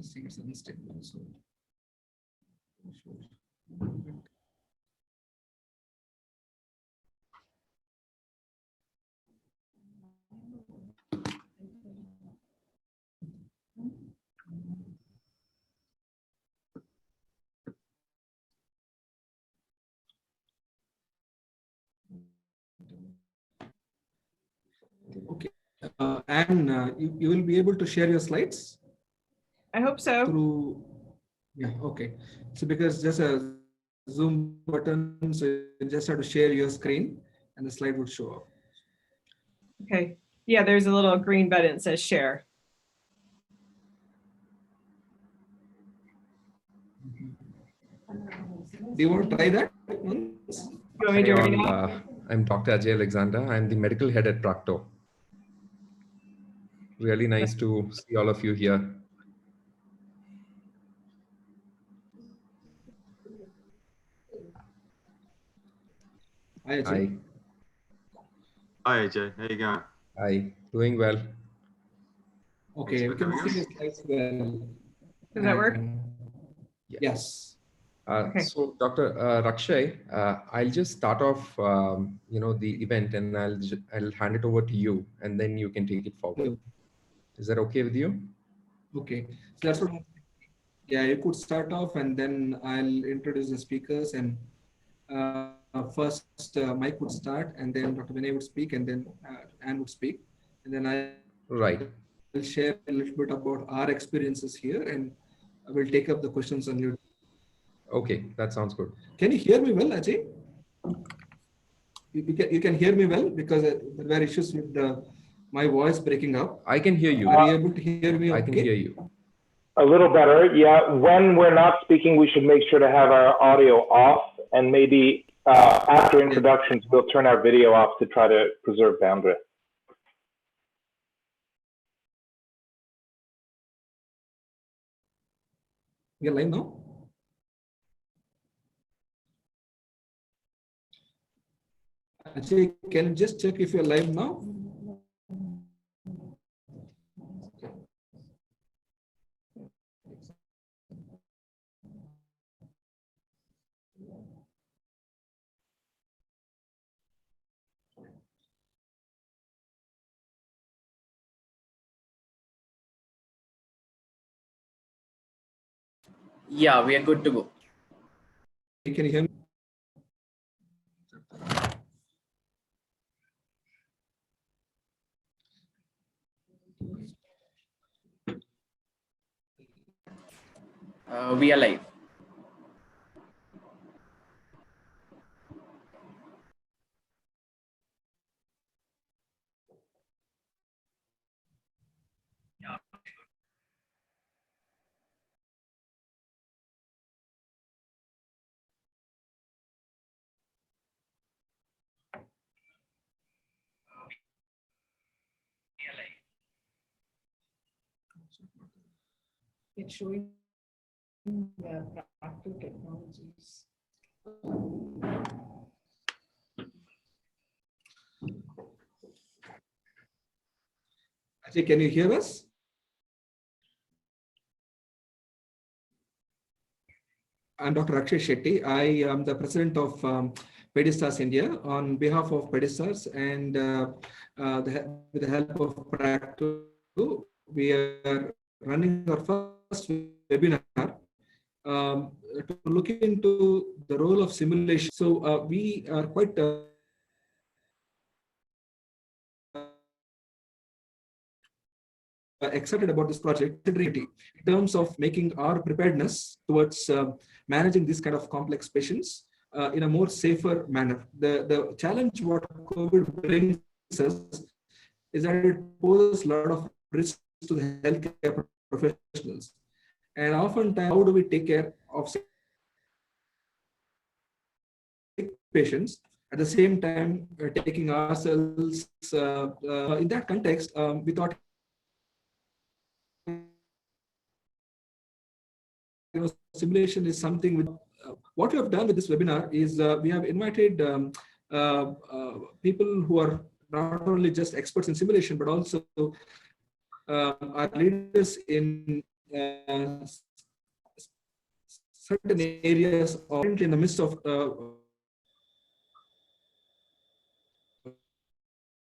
see it's unstable. So okay, and you will be able to share your slides. I hope so. Through, yeah, okay. So because just a Zoom button, so you just have to share your screen and the slide would show up. Okay. Yeah, there's a little green button that says share. Do you want to try that once? You want me to Hi do it all, now? I'm Dr. Ajay Alexander. I'm the medical head at Procto. Really nice to see all of you here. Hi, Ajay. Hi. Hi AJ, how you going? Hi. Doing well. Okay, we Thanks for can having see us. your slides well. Does that work? Yes. Okay. So Dr. Rakshay, I'll just start off, the event, and I'll hand it over to you, and then you can take it forward. Is that okay with you? Okay, so that's what. Yeah, you could start off, and then I'll introduce the speakers. And first, Mike would start, and then Dr. Vinay would speak, and then Anne would speak, and then Right. I'll share a little bit about our experiences here, and I will take up the questions on you. Okay, that sounds good. Can you hear me well, Ajay? You can hear me well, because there were issues with my voice breaking up. I can hear you. Are you able to hear me? I can hear you. A little better, yeah. When we're not speaking, we should make sure to have our audio off, and maybe after introductions, we'll turn our video off to try to preserve bandwidth. You're live now? Ajay, can you just check if you're live now? Yeah, we are good to go. Can you hear me? We are live. It's showing the practical technologies. Ajay, can you hear us? I'm Dr. Akshay Shetty. I am the president of Pedistars India. On behalf of Pedistars and with the help of Practo, we are running our first webinar to look into the role of simulation. So we are quite excited about this project in terms of making our preparedness towards managing this kind of complex patients in a more safer manner. The challenge what COVID brings us is that it poses a lot of risks to the healthcare professionals. And oftentimes, how do we take care of sick patients at the same time taking ourselves in that context? We thought, simulation is something with what we have done with this webinar is we have invited people who are not only just experts in simulation but also are leaders in certain areas are currently in the midst of the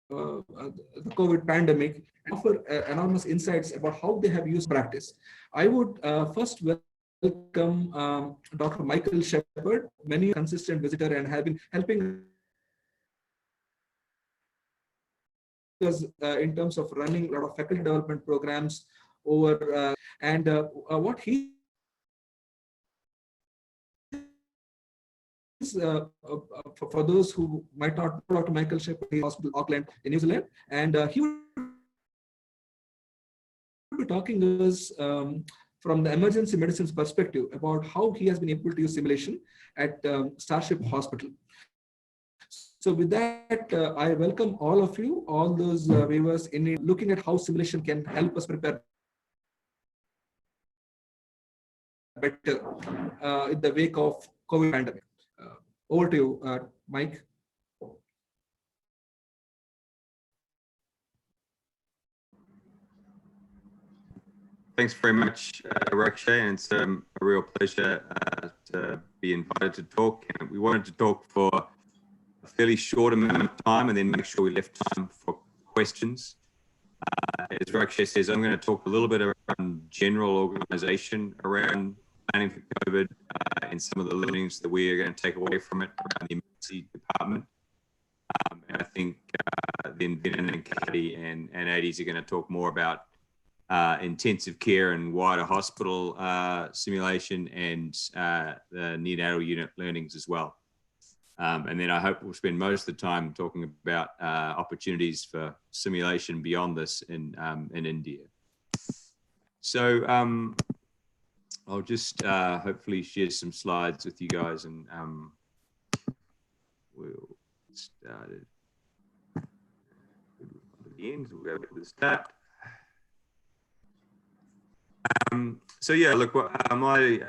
COVID pandemic, offer enormous insights about how they have used practice. I would first welcome Dr. Michael Shepherd, many consistent visitor and have been helping us in terms of running a lot of faculty development programs over what he for those who might not know Dr. Michael Shepherd, he's Hospital Auckland in New Zealand, and he would be talking to us from the emergency medicine's perspective about how he has been able to use simulation at Starship Hospital. So with that, I welcome all of you, all those viewers in looking at how simulation can help us prepare better in the wake of COVID pandemic. Over to you, Mike. Thanks very much, Rakshay, and it's a real pleasure to be invited to talk. And we wanted to talk for a fairly short amount of time and then make sure we left time for questions. As Rakshay says, I'm going to talk a little bit around general organization around planning for COVID and some of the learnings that we are going to take away from it around the emergency department. And I think then Ben and Kadi and Adis are going to talk more about intensive care and wider hospital simulation and the neonatal unit learnings as well. And then I hope we'll spend most of the time talking about opportunities for simulation beyond this in India. So I'll just hopefully share some slides with you guys, and we'll start at the end. We'll go to the start. So yeah, look, my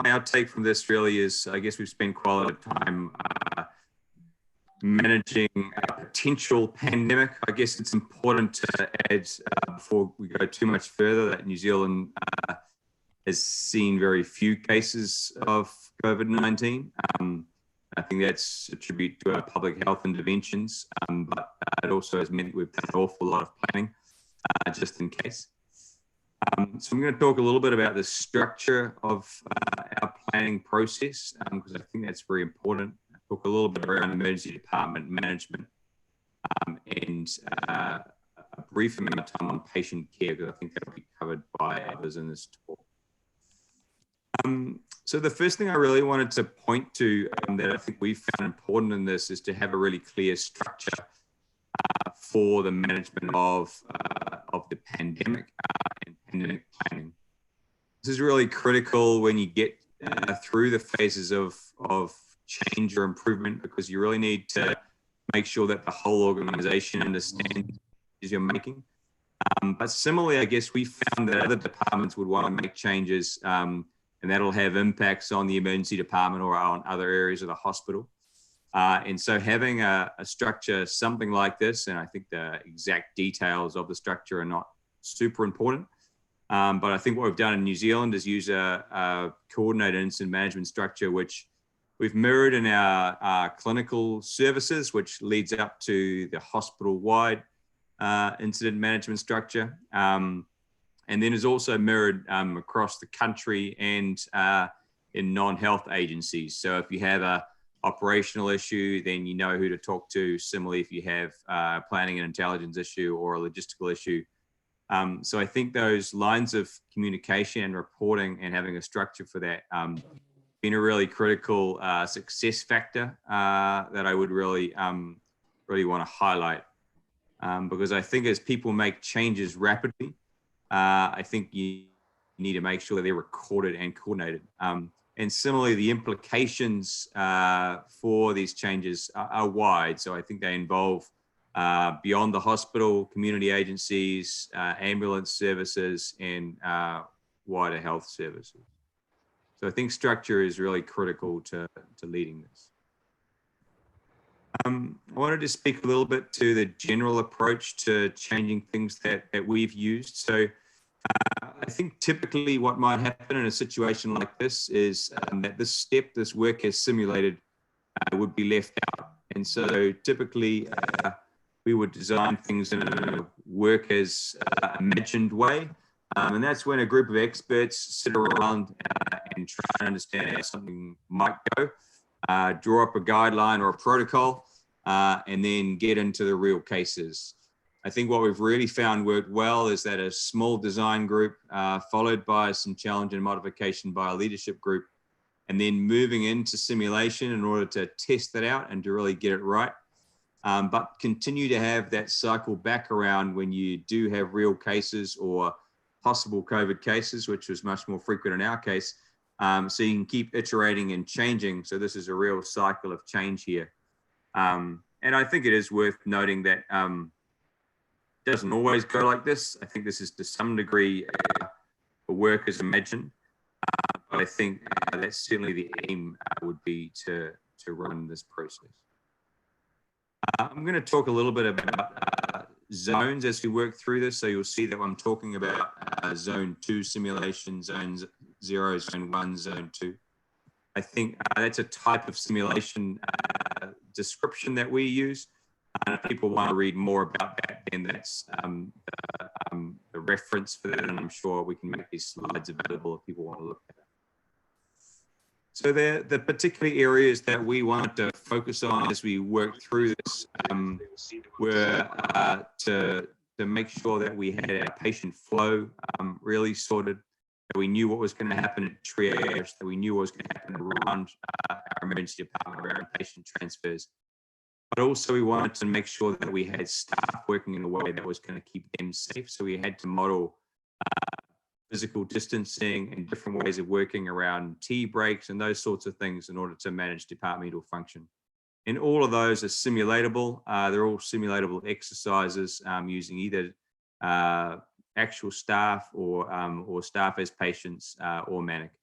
outtake from this really is, I guess we've spent quite a lot of time managing a potential pandemic. I guess it's important to add, before we go too much further, that New Zealand has seen very few cases of COVID-19. I think that's a tribute to our public health interventions, but it also has meant we've done an awful lot of planning just in case. So I'm going to talk a little bit about the structure of our planning process, because I think that's very important. I'll talk a little bit around emergency department management and a brief amount of time on patient care, because I think that'll be covered by others in this talk. So the first thing I really wanted to point to that I think we found important in this is to have a really clear structure for the management of the pandemic and pandemic planning. This is really critical when you get through the phases of change or improvement, because you really need to make sure that the whole organization understands as you're making. But similarly, I guess we found that other departments would want to make changes, and that'll have impacts on the emergency department or on other areas of the hospital. And so having a structure, something like this, and I think the exact details of the structure are not super important, but I think what we've done in New Zealand is use a coordinated incident management structure, which we've mirrored in our clinical services, which leads up to the hospital-wide incident management structure. And then is also mirrored across the country and in non-health agencies. So if you have a operational issue, then you know who to talk to. Similarly, if you have planning and intelligence issue or a logistical issue. So I think those lines of communication and reporting and having a structure for that been a really critical success factor that I would really want to highlight. Because I think as people make changes rapidly, I think you need to make sure that they're recorded and coordinated. And similarly, the implications for these changes are wide. So I think they involve beyond the hospital, community agencies, ambulance services, and wider health services. So I think structure is really critical to leading this. I wanted to speak a little bit to the general approach to changing things that we've used. So I think typically what might happen in a situation like this is that this work as simulated would be left out. And so typically we would design things in a work as imagined way. And that's when a group of experts sit around and try to understand how something might go, draw up a guideline or a protocol, and then get into the real cases. I think what we've really found worked well is that a small design group followed by some challenge and modification by a leadership group, and then moving into simulation in order to test that out and to really get it right. But continue to have that cycle back around when you do have real cases or possible COVID cases, which was much more frequent in our case. So you can keep iterating and changing. So this is a real cycle of change here. And I think it is worth noting that it doesn't always go like this. I think this is to some degree a work as imagined. But I think that's certainly the aim would be to run this process. I'm going to talk a little bit about zones as we work through this. So you'll see that I'm talking about zone 2 simulation, zone 0, zone 1, zone 2. I think that's a type of simulation description that we use. And if people want to read more about that, then that's the reference for that. And I'm sure we can make these slides available if people want to look at it. So the particular areas that we wanted to focus on as we worked through this were to make sure that we had our patient flow really sorted, that we knew what was going to happen at triage, that we knew what was going to happen around our emergency department, around patient transfers. But also we wanted to make sure that we had staff working in a way that was going to keep them safe. So we had to model physical distancing and different ways of working around tea breaks and those sorts of things in order to manage departmental function. And all of those are simulatable. They're all simulatable exercises using either actual staff or staff as patients or mannequins.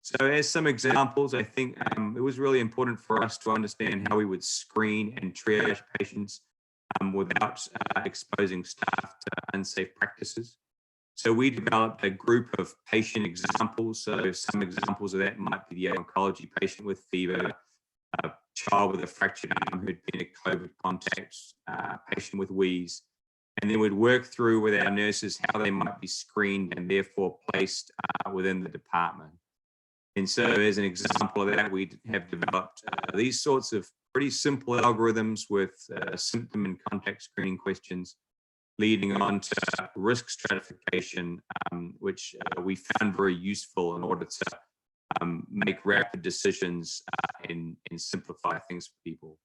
So as some examples, I think it was really important for us to understand how we would screen and triage patients without exposing staff to unsafe practices. So we developed a group of patient examples. So some examples of that might be the oncology patient with fever, a child with a fractured arm who'd been a COVID contact, patient with wheeze. And then we'd work through with our nurses how they might be screened and therefore placed within the department. And so as an example of that, we have developed these sorts of pretty simple algorithms with symptom and contact screening questions, leading on to risk stratification, which we found very useful in order to make rapid decisions and simplify things for people.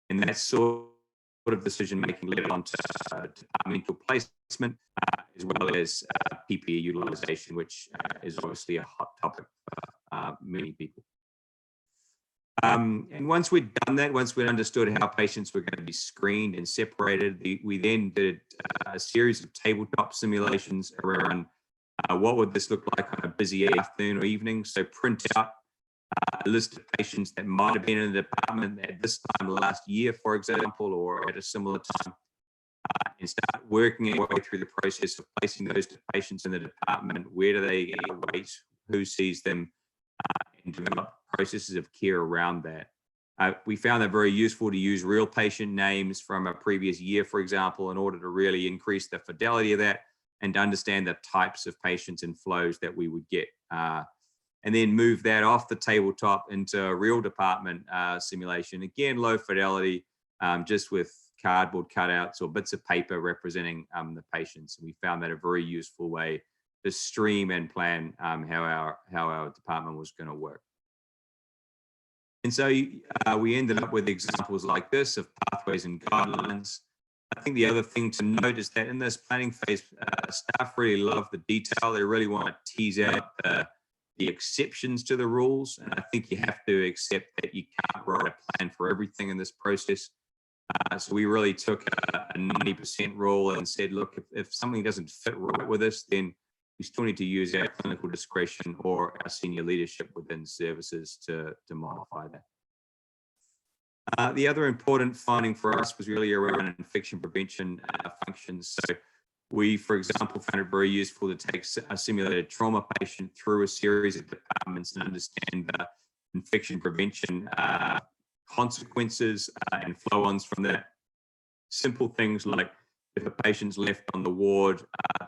And that sort of decision-making led on to departmental placement, as well as PPE utilization, which is obviously a hot topic for many people. And once we'd done that, once we'd understood how patients were going to be screened and separated, we then did a series of tabletop simulations around what would this look like on a busy afternoon or evening. So print out a list of patients that might have been in the department at this time last year, for example, or at a similar time, and start working our way through the process of placing those patients in the department. Where do they wait? Who sees them? And develop processes of care around that. We found that very useful to use real patient names from a previous year, for example, in order to really increase the fidelity of that and to understand the types of patients and flows that we would get. And then move that off the tabletop into a real department simulation. Again, low fidelity, just with cardboard cutouts or bits of paper representing the patients. And we found that a very useful way to stream and plan how our department was going to work. And so we ended up with examples like this of pathways and guidelines. I think the other thing to note is that in this planning phase, staff really love the detail. They really want to tease out the exceptions to the rules. And I think you have to accept that you can't write a plan for everything in this process. So we really took a 90% rule and said, look, if something doesn't fit right with us, then we still need to use our clinical discretion or our senior leadership within services to modify that. The other important finding for us was really around infection prevention functions. So We, for example, found it very useful to take a simulated trauma patient through a series of departments and understand the infection prevention consequences and flow-ons from that. Simple things like if a patient's left on the ward,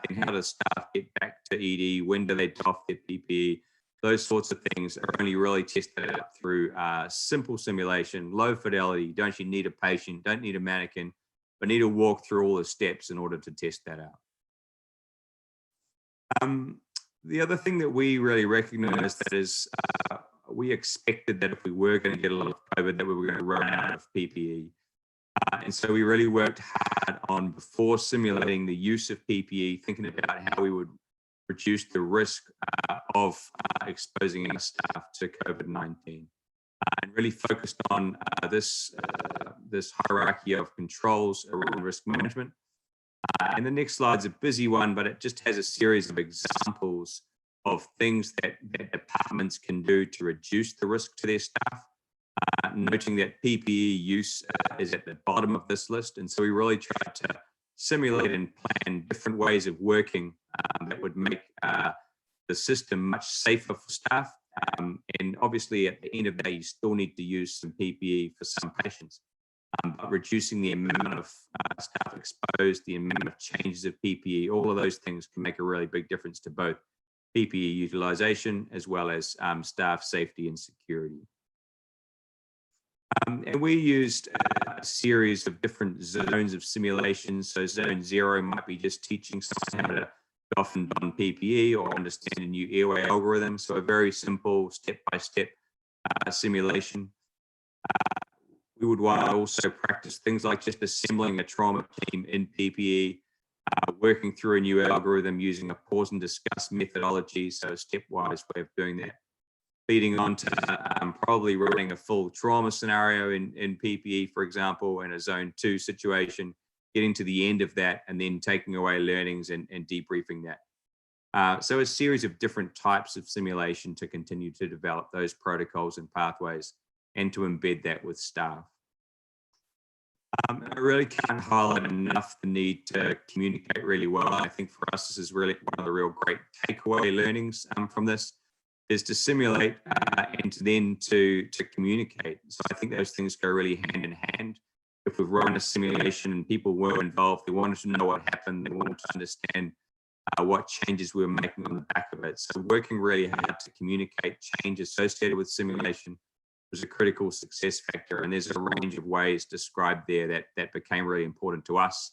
then how does staff get back to ED? When do they doff their PPE? Those sorts of things are only really tested out through simple simulation, low fidelity. Don't you need a patient? Don't need a mannequin, but need to walk through all the steps in order to test that out. The other thing that we really recognize that is we expected that if we were going to get a lot of COVID, that we were going to run out of PPE. And so we really worked hard on, before simulating the use of PPE, thinking about how we would reduce the risk of exposing our staff to COVID-19, and really focused on this hierarchy of controls around risk management. And the next slide's a busy one, but it just has a series of examples of things that departments can do to reduce the risk to their staff, noting that PPE use is at the bottom of this list. And so we really tried to simulate and plan different ways of working that would make the system much safer for staff. And obviously, at the end of the day, you still need to use some PPE for some patients. But reducing the amount of staff exposed, the amount of changes of PPE, all of those things can make a really big difference to both PPE utilization as well as staff safety and security. And we used a series of different zones of simulation. So zone 0 might be just teaching someone how to doff and don PPE or understand a new airway algorithm. So a very simple step-by-step simulation. We would want to also practice things like just assembling a trauma team in PPE, working through a new algorithm using a pause and discuss methodology, so a stepwise way of doing that. Leading on to probably running a full trauma scenario in PPE, for example, in a zone 2 situation, getting to the end of that and then taking away learnings and debriefing that. So a series of different types of simulation to continue to develop those protocols and pathways and to embed that with staff. I really can't highlight enough the need to communicate really well. I think for us, this is really one of the real great takeaway learnings from this, is to simulate and then to communicate. So I think those things go really hand in hand. If we've run a simulation and people were involved, they wanted to know what happened, they wanted to understand what changes we were making on the back of it. So working really hard to communicate change associated with simulation was a critical success factor. And there's a range of ways described there that became really important to us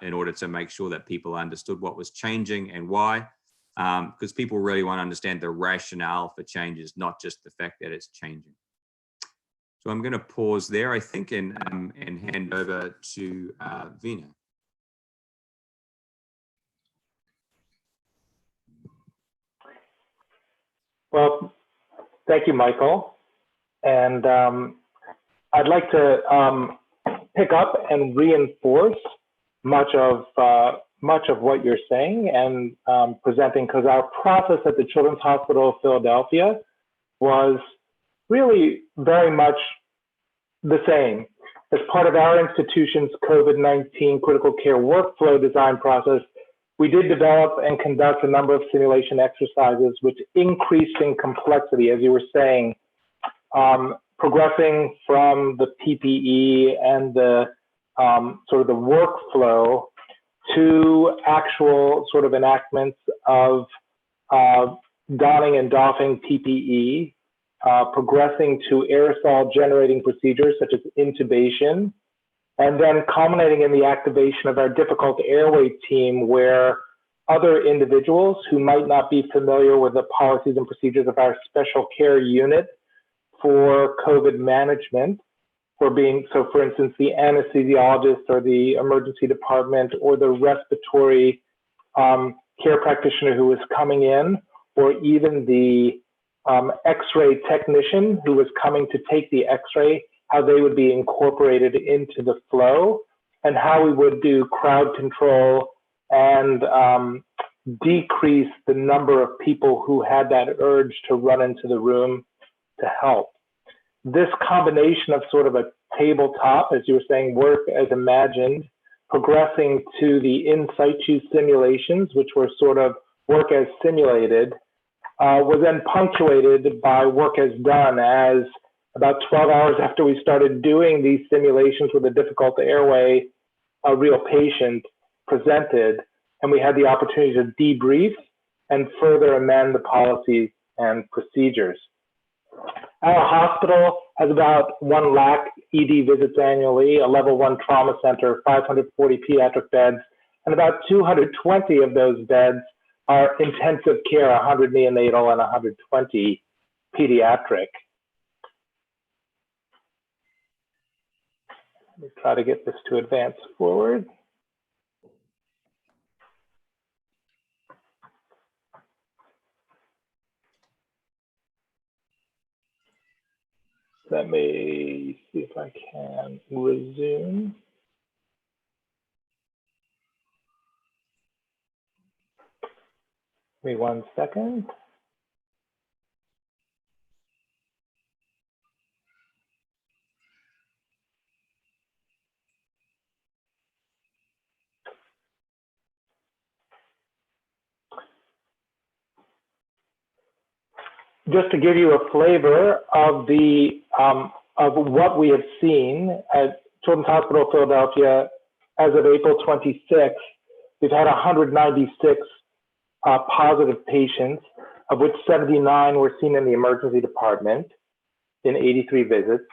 in order to make sure that people understood what was changing and why, because people really want to understand the rationale for changes, not just the fact that it's changing. So I'm going to pause there, I think, and hand over to Veena. Well, thank you, Michael. And I'd like to pick up and reinforce much of what you're saying and presenting, because our process at the Children's Hospital of Philadelphia was really very much the same. As part of our institution's COVID-19 critical care workflow design process, we did develop and conduct a number of simulation exercises which increased in complexity, as you were saying, progressing from the PPE and the sort of the workflow to actual sort of enactments of donning and doffing PPE, progressing to aerosol generating procedures such as intubation, and then culminating in the activation of our difficult airway team, where other individuals who might not be familiar with the policies and procedures of our special care unit for COVID management, for instance, the anesthesiologist or the emergency department or the respiratory care practitioner who was coming in, or even the X-ray technician who was coming to take the X-ray, how they would be incorporated into the flow, and how we would do crowd control and decrease the number of people who had that urge to run into the room to help. This combination of sort of a tabletop, as you were saying, work as imagined, progressing to the in situ simulations, which were sort of work as simulated, was then punctuated by work as done, as about 12 hours after we started doing these simulations with a difficult airway, a real patient presented, and we had the opportunity to debrief and further amend the policies and procedures. Our hospital has about 1 lakh ED visits annually, a level 1 trauma center, 540 pediatric beds, and about 220 of those beds are intensive care, 100 neonatal and 120 pediatric. Let me try to get this to advance forward. Let me see if I can resume. Give me 1 second. Just to give you a flavor of the of what we have seen at Children's Hospital of Philadelphia as of April 26th, we've had 196 positive patients, of which 79 were seen in the emergency department in 83 visits.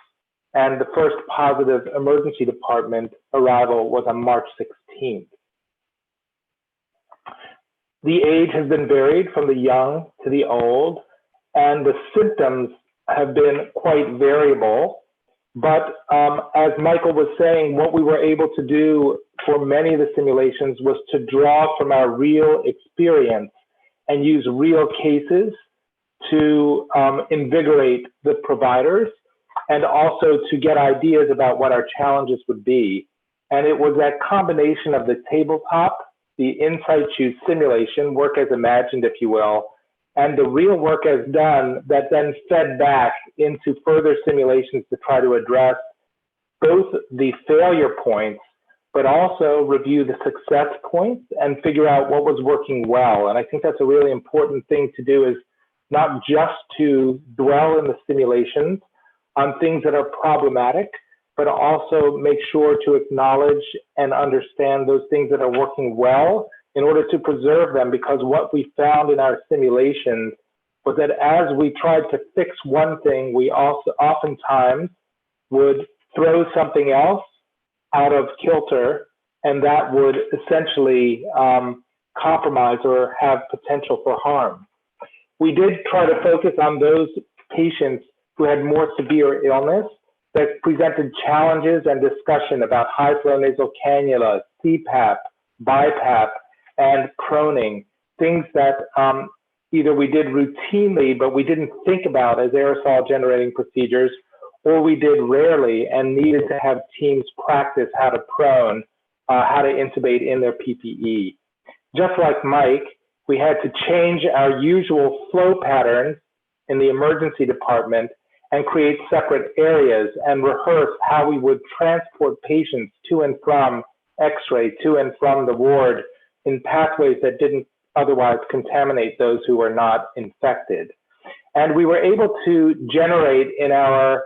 And the first positive emergency department arrival was on March 16th. The age has been varied from the young to the old, and the symptoms have been quite variable. But as Michael was saying, what we were able to do for many of the simulations was to draw from our real experience and use real cases to invigorate the providers and also to get ideas about what our challenges would be. And it was that combination of the tabletop, the in situ simulation, work as imagined, if you will, and the real work as done that then fed back into further simulations to try to address both the failure points, but also review the success points and figure out what was working well. And I think that's a really important thing to do, is not just to dwell in the simulations on things that are problematic, but also make sure to acknowledge and understand those things that are working well in order to preserve them, because what we found in our simulations was that as we tried to fix one thing, we also oftentimes would throw something else out of kilter, and that would essentially compromise or have potential for harm. We did try to focus on those patients who had more severe illness that presented challenges and discussion about high flow nasal cannula, CPAP, BiPAP, and proning, things that either we did routinely, but we didn't think about as aerosol generating procedures, or we did rarely and needed to have teams practice how to prone, how to intubate in their PPE. Just like Mike, we had to change our usual flow patterns in the emergency department and create separate areas and rehearse how we would transport patients to and from X-ray, to and from the ward, in pathways that didn't otherwise contaminate those who were not infected. And we were able to generate in our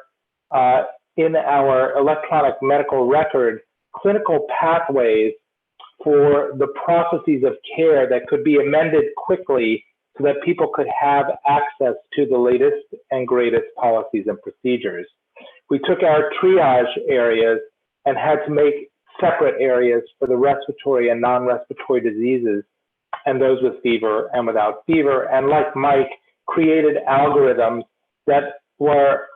electronic medical record clinical pathways for the processes of care that could be amended quickly so that people could have access to the latest and greatest policies and procedures. We took our triage areas and had to make separate areas for the respiratory and non-respiratory diseases, and those with fever and without fever. And like Mike, created algorithms that were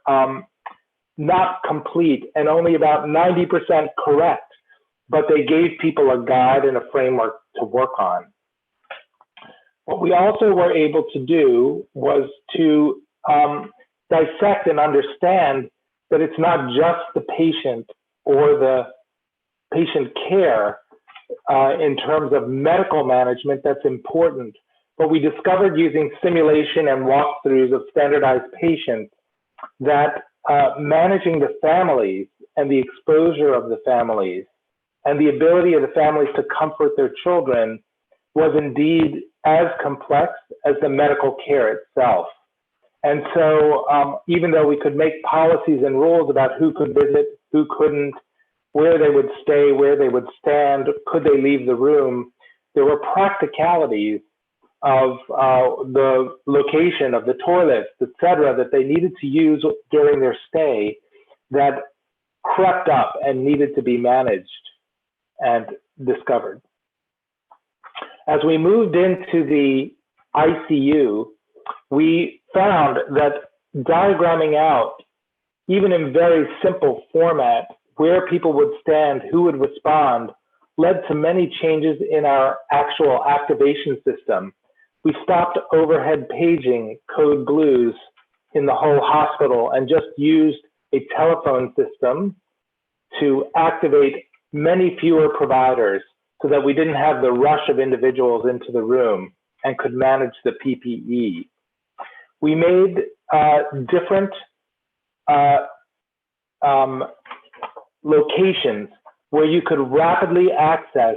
not complete and only about 90% correct, but they gave people a guide and a framework to work on. What we also were able to do was to dissect and understand that it's not just the patient or the patient care in terms of medical management that's important, but we discovered using simulation and walkthroughs of standardized patients that managing the families and the exposure of the families and the ability of the families to comfort their children was indeed as complex as the medical care itself. And so even though we could make policies and rules about who could visit, who couldn't, where they would stay, where they would stand, could they leave the room, there were practicalities of the location of the toilets, et cetera, that they needed to use during their stay that crept up and needed to be managed and discovered. As we moved into the ICU, we found that diagramming out, even in very simple format, where people would stand, who would respond, led to many changes in our actual activation system. We stopped overhead paging code blues in the whole hospital and just used a telephone system to activate many fewer providers so that we didn't have the rush of individuals into the room and could manage the PPE. We made different locations where you could rapidly access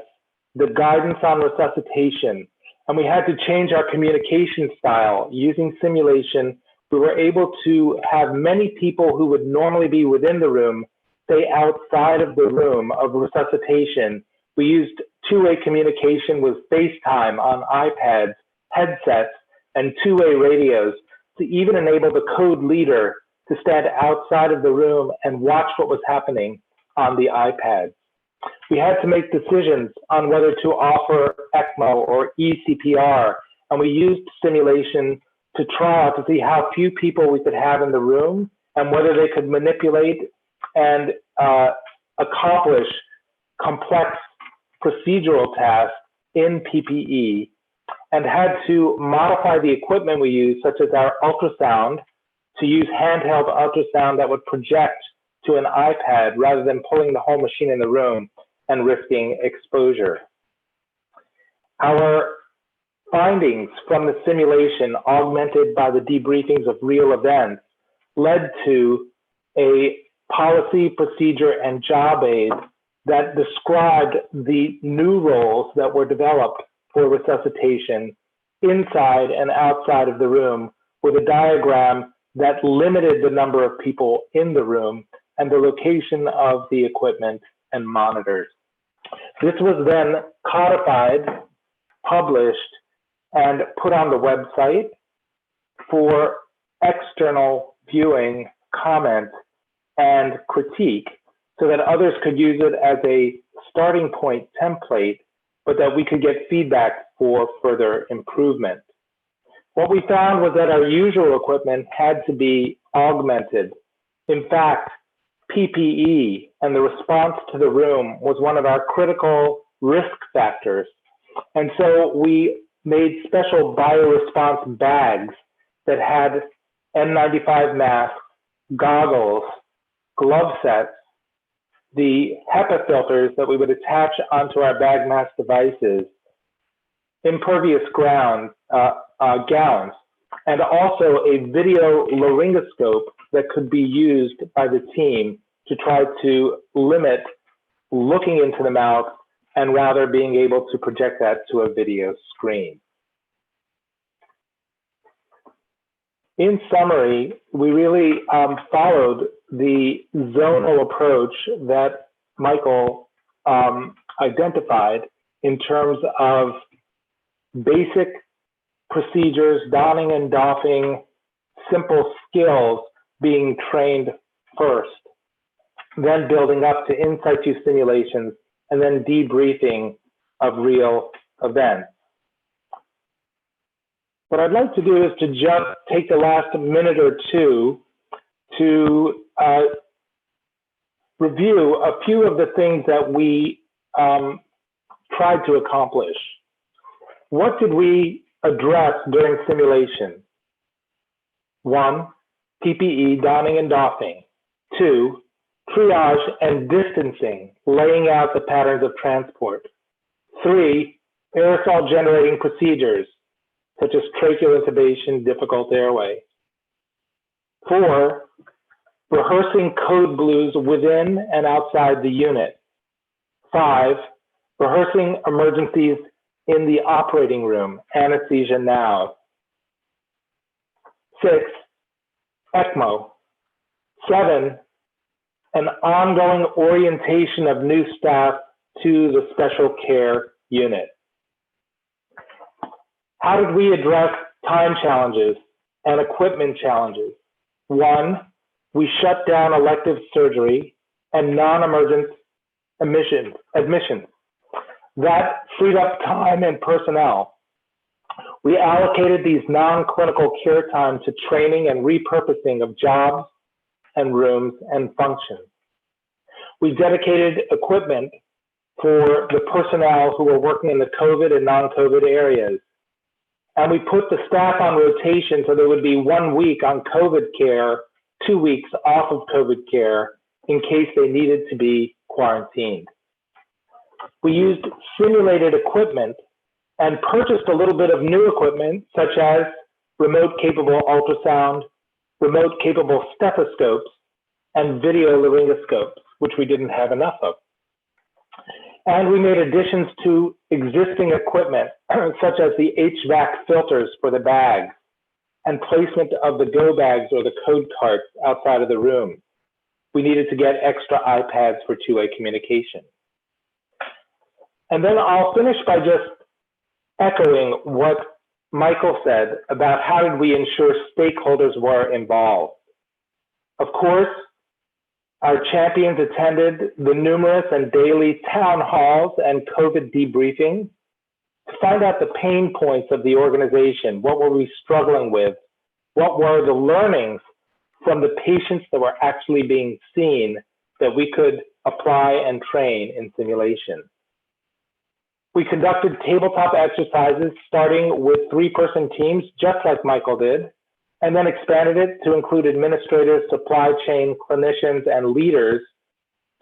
the guidance on resuscitation. And we had to change our communication style. Using simulation, we were able to have many people who would normally be within the room stay outside of the room of resuscitation. We used two-way communication with FaceTime on iPads, headsets, and two-way radios to even enable the code leader to stand outside of the room and watch what was happening on the iPads. We had to make decisions on whether to offer ECMO or eCPR, and we used simulation to try out to see how few people we could have in the room and whether they could manipulate and accomplish complex procedural tasks in PPE, and had to modify the equipment we use, such as our ultrasound, to use handheld ultrasound that would project to an iPad rather than pulling the whole machine in the room and risking exposure. Our findings from the simulation, augmented by the debriefings of real events, led to a policy, procedure, and job aid that described the new roles that were developed for resuscitation inside and outside of the room, with a diagram that limited the number of people in the room and the location of the equipment and monitors. This was then codified, published, and put on the website for external viewing, comment, and critique, so that others could use it as a starting point template, but that we could get feedback for further improvement. What we found was that our usual equipment had to be augmented. In fact, PPE and the response to the room was one of our critical risk factors. And so we made special bioresponse bags that had N95 masks, goggles, glove sets, the HEPA filters that we would attach onto our bag mask devices, impervious gowns, and also a video laryngoscope that could be used by the team to try to limit looking into the mouth and rather being able to project that to a video screen. In summary, we really followed the zonal approach that Michael identified in terms of basic procedures, donning and doffing, simple skills being trained first, then building up to in situ simulations, and then debriefing of real events. What I'd like to do is to just take the last minute or two to review a few of the things that we tried to accomplish. What did we address during simulation? 1, PPE, donning and doffing. 2, triage and distancing, laying out the patterns of transport. 3, aerosol generating procedures, such as tracheal intubation, difficult airway. 4, rehearsing code blues within and outside the unit. 5, rehearsing emergencies in the operating room, anesthesia now. 6, ECMO. 7, an ongoing orientation of new staff to the special care unit. How did we address time challenges and equipment challenges? 1, we shut down elective surgery and non-emergent admissions. That freed up time and personnel. We allocated these non-clinical care time to training and repurposing of jobs and rooms and functions. We dedicated equipment for the personnel who were working in the COVID and non-COVID areas. And we put the staff on rotation so there would be 1 week on COVID care, 2 weeks off of COVID care in case they needed to be quarantined. We used simulated equipment and purchased a little bit of new equipment, such as remote capable ultrasound, remote capable stethoscopes, and video laryngoscopes, which we didn't have enough of. And we made additions to existing equipment, such as the HVAC filters for the bags and placement of the go bags or the code carts outside of the room. We needed to get extra iPads for two-way communication. And then I'll finish by just echoing what Michael said about how did we ensure stakeholders were involved. Of course, our champions attended the numerous and daily town halls and COVID debriefings to find out the pain points of the organization. What were we struggling with? What were the learnings from the patients that were actually being seen that we could apply and train in simulation? We conducted tabletop exercises starting with 3-person teams, just like Michael did, and then expanded it to include administrators, supply chain, clinicians, and leaders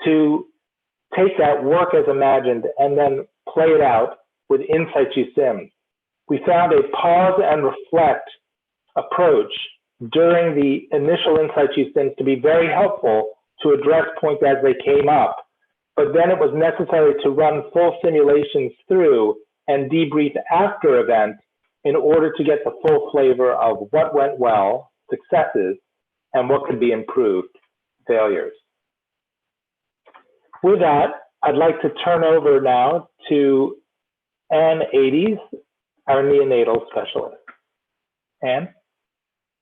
to take that work as imagined and then play it out with in situ sims. We found a pause and reflect approach during the initial in situ sims to be very helpful to address points as they came up. But then it was necessary to run full simulations through and debrief after event in order to get the full flavor of what went well, successes, and what could be improved, failures. With that, I'd like to turn over now to Ann Ades, our neonatal specialist. Ann?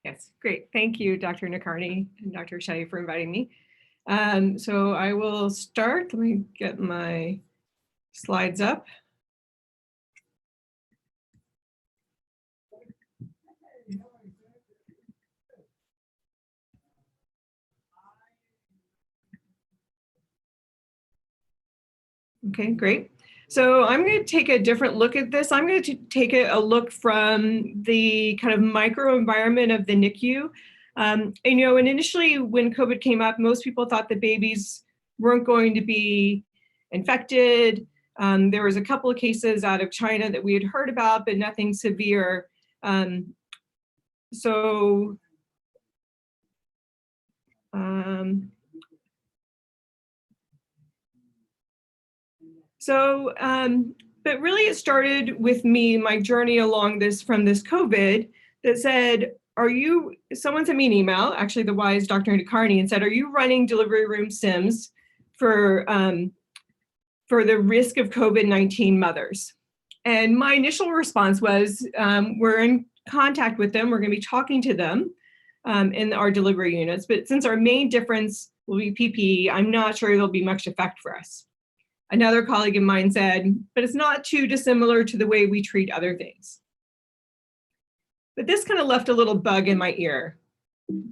Yes, great. Thank you, Dr. Nakarni and Dr. Shelley for inviting me. So I will start. Let me get my slides up. Okay, great. So I'm going to take a different look at this. I'm going to take a look from the kind of microenvironment of the NICU. And initially when COVID came up, most people thought that babies weren't going to be infected. There was a couple of cases out of China that we had heard about, but nothing severe. But really it started with me, my journey along this from this COVID that said, someone sent me an email, actually the wise Dr. Nakarni, and said, are you running delivery room sims for the risk of COVID-19 mothers? And my initial response was, we're in contact with them. We're gonna be talking to them in our delivery units, but since our main difference will be PPE, I'm not sure there'll be much effect for us. Another colleague of mine said, but it's not too dissimilar to the way we treat other things. But this kind of left a little bug in my ear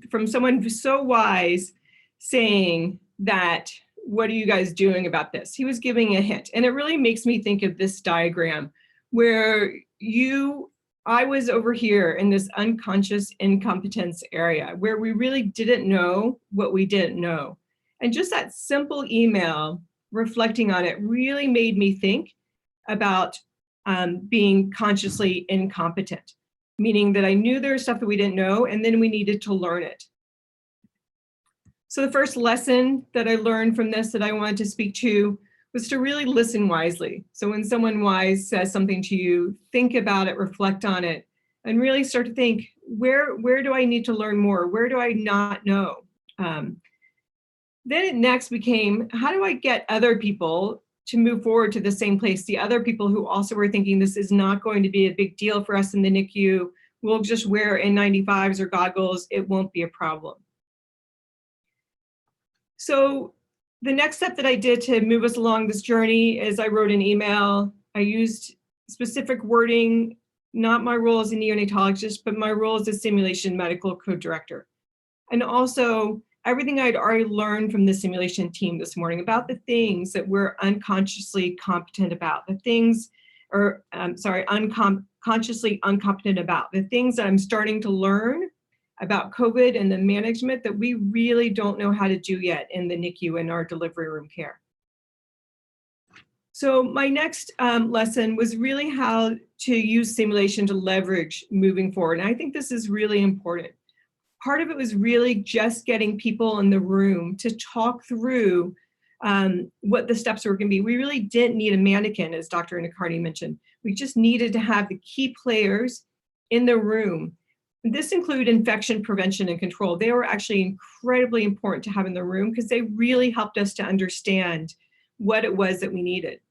from someone who's so wise saying that, what are you guys doing about this? He was giving a hint. And it really makes me think of this diagram where I was over here in this unconscious incompetence area where we really didn't know what we didn't know. And just that simple email reflecting on it really made me think about being consciously incompetent, meaning that I knew there was stuff that we didn't know and then we needed to learn it. So the first lesson that I learned from this that I wanted to speak to was to really listen wisely. So when someone wise says something to you, think about it, reflect on it, and really start to think, where do I need to learn more? Where do I not know? Then it next became, how do I get other people to move forward to the same place? The other people who also were thinking this is not going to be a big deal for us in the NICU. We'll just wear N95s or goggles. It won't be a problem. So the next step that I did to move us along this journey is I wrote an email. I used specific wording, not my role as a neonatologist, but my role as a simulation medical co-director. And also everything I'd already learned from the simulation team this morning about the things that we're unconsciously competent about, the things, or consciously incompetent about, the things that I'm starting to learn about COVID and the management that we really don't know how to do yet in the NICU and our delivery room care. So my next lesson was really how to use simulation to leverage moving forward. And I think this is really important. Part of it was really just getting people in the room to talk through what the steps were going to be. We really didn't need a mannequin, as Dr. Nicardi mentioned. We just needed to have the key players in the room. This included infection prevention and control. They were actually incredibly important to have in the room because they really helped us to understand what it was that we needed.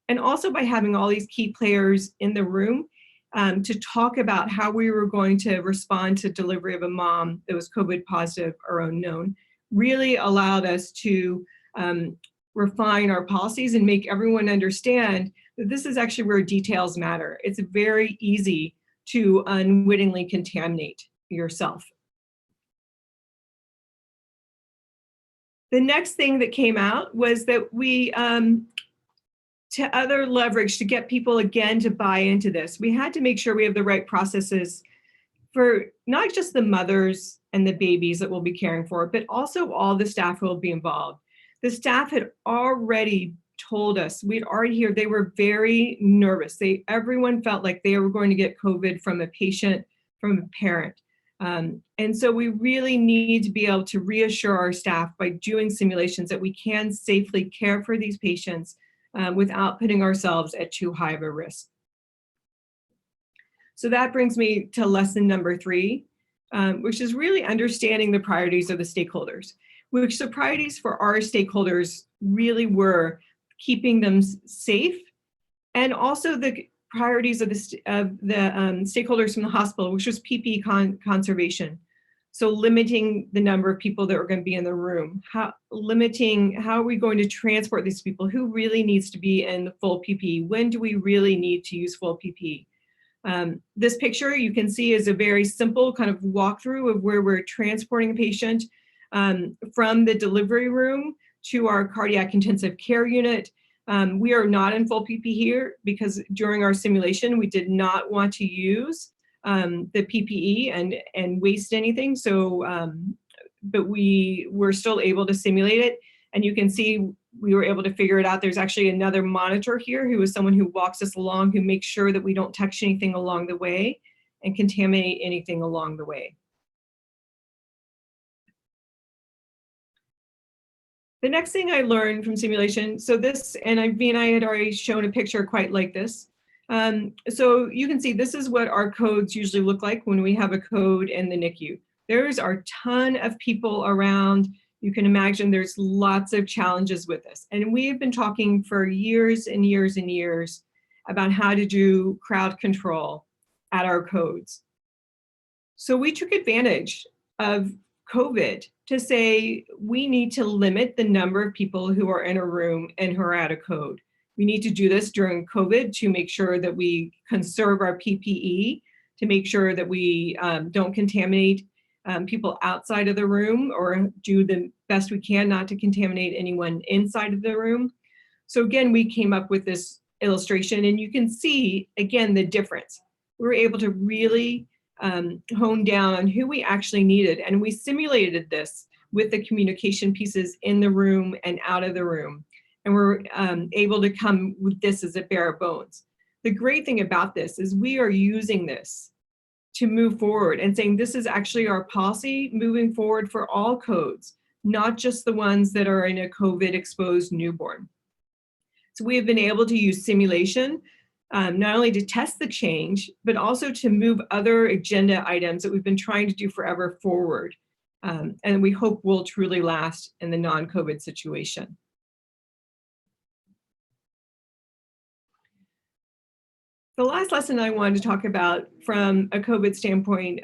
And also by having all these key players in the room to talk about how we were going to respond to delivery of a mom that was COVID positive or unknown, really allowed us to refine our policies and make everyone understand that this is actually where details matter. It's very easy to unwittingly contaminate yourself. The next thing that came out was that we, to other leverage to get people again to buy into this, we had to make sure we have the right processes for not just the mothers and the babies that we'll be caring for, but also all the staff who will be involved. The staff had already told us, we'd already heard they were very nervous. Everyone felt like they were going to get COVID from a patient, from a parent. And so we really need to be able to reassure our staff by doing simulations that we can safely care for these patients without putting ourselves at too high of a risk. So that brings me to lesson number 3, which is really understanding the priorities of the stakeholders, which the priorities for our stakeholders really were keeping them safe, and also the priorities of the stakeholders from the hospital, which was PPE conservation. So limiting the number of people that are going to be in the room, limiting how are we going to transport these people, who really needs to be in the full PPE, when do we really need to use full PPE. This picture you can see is a very simple kind of walkthrough of where we're transporting a patient from the delivery room to our cardiac intensive care unit. We are not in full PPE here because during our simulation, we did not want to use the PPE and waste anything. So, but we were still able to simulate it. And you can see we were able to figure it out. There's actually another monitor here who is someone who walks us along, who makes sure that we don't touch anything along the way and contaminate anything along the way. The next thing I learned from simulation, so this, and I had already shown a picture quite like this. So you can see this is what our codes usually look like when we have a code in the NICU. There's a ton of people around. You can imagine there's lots of challenges with this. And we have been talking for years and years and years about how to do crowd control at our codes. So we took advantage of COVID to say we need to limit the number of people who are in a room and who are at a code. We need to do this during COVID to make sure that we conserve our PPE, to make sure that we don't contaminate people outside of the room, or do the best we can not to contaminate anyone inside of the room. So again, we came up with this illustration, and you can see, again, the difference. We were able to really hone down on who we actually needed. And we simulated this with the communication pieces in the room and out of the room. And we're able to come with this as a bare bones. The great thing about this is we are using this to move forward and saying this is actually our policy moving forward for all codes, not just the ones that are in a COVID exposed newborn. So we have been able to use simulation not only to test the change, but also to move other agenda items that we've been trying to do forever forward. And we hope will truly last in the non-COVID situation. The last lesson I wanted to talk about from a COVID standpoint